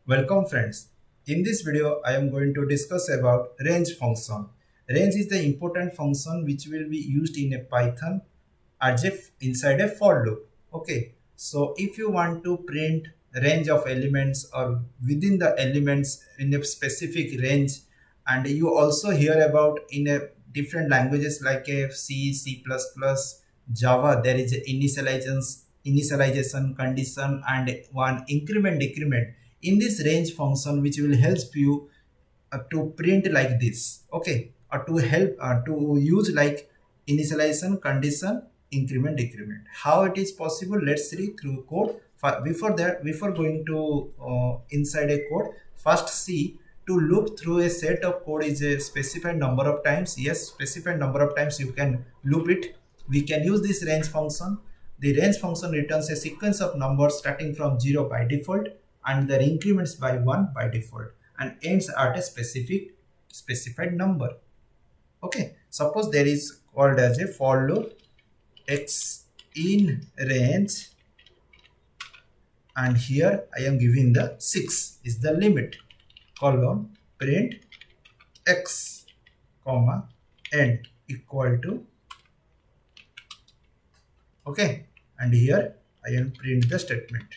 Welcome friends. In this video, I am going to discuss about range function. Range is the important function which will be used in a Python as if inside a for loop. Okay. So if you want to print range of elements or within the elements in a specific range, and you also hear about in a different languages like a C, C++, Java, there is a initialization condition and one increment decrement in this range function which will help you to print like this, okay, or to help to use like initialization condition increment decrement. How it is possible, let's read through code. Before that, before going to inside a code, first see to loop through a set of code is a specified number of times. Yes, specified number of times you can loop it. We can use this range function. The range function returns a sequence of numbers starting from 0 by default and the increments by 1 by default and ends at a specified number. Okay, suppose there is called as a for loop x in range, and here I am giving the 6 is the limit, colon print x comma end equal to, okay, and here I am print the statement,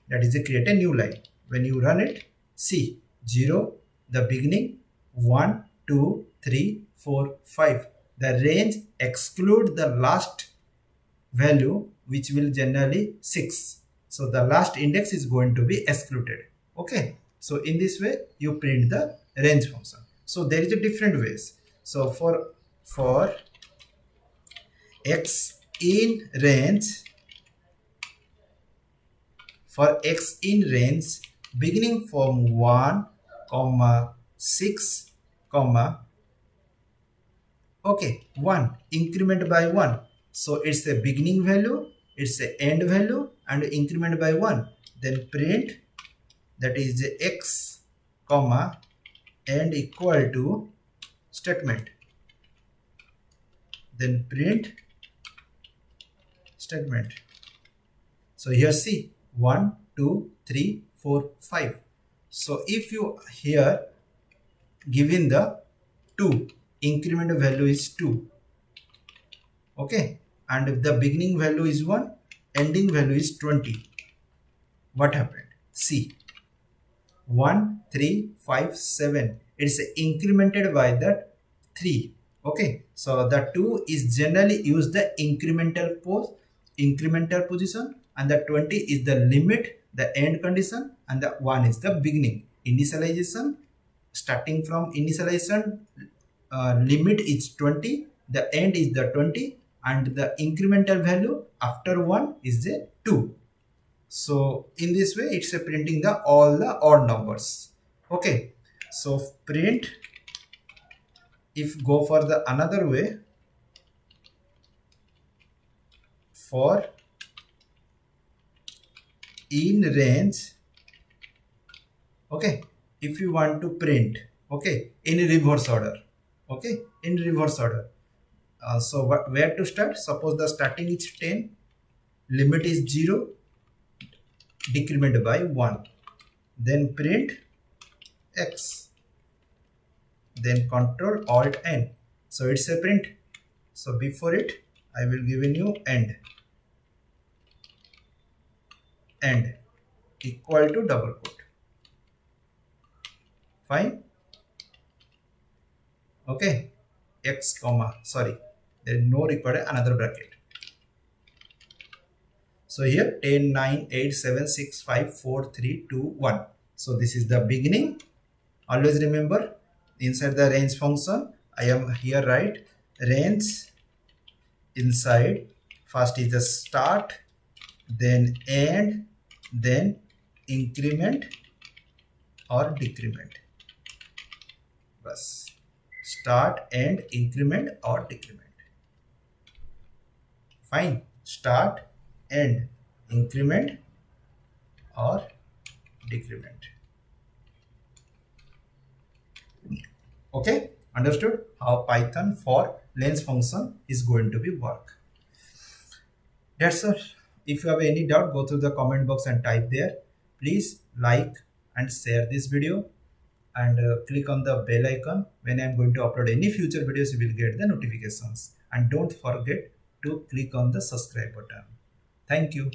that is a create a new line. When you run it, see 0 the beginning, 1 2 3 4 5, the range exclude the last value which will generally 6, so the last index is going to be excluded. Okay, so in this way you print the range function. So there is a different ways. So for x in range, for x in range beginning from 1 comma 6 comma, okay, 1 increment by 1, so it's a beginning value, it's a end value and increment by 1, then print that is x comma end equal to statement, then print statement. So here see 1 2 3 4 5. So if you here given the 2, increment value is 2, okay, and if the beginning value is 1, ending value is 20, what happened? See 1 3 5 7, it's incremented by the 3, okay, so the 2 is generally use the incremental position, and the 20 is the limit, the end condition, and the 1 is the beginning. Initialization, starting from initialization, limit is 20, the end is the 20, and the incremental value after 1 is the 2. So in this way it's a printing the all the odd numbers. Okay, so print, if go for the another way, for in range, okay, if you want to print, okay, in reverse order, okay, in reverse order, so where to start? Suppose the starting is 10, limit is 0, decrement by 1, then print x, then control alt n, so it's a print. So before it I will give a new end equal to double quote, fine, okay, x comma, sorry, there is no required another bracket. So here 10 9 8 7 6 5 4 3 2 1, so this is the beginning. Always remember inside the range function I am here write range, inside first is the start, then end, then increment or decrement. Bas, start, end, increment or decrement. Fine, start, end, increment or decrement. Okay, understood how Python for range function is going to be work. That's all. If you have any doubt, go to the comment box and type there. Please like, and share this video, and click on the bell icon. When I'm going to upload any future videos, you will get the notifications, and don't forget to click on the subscribe button. Thank you.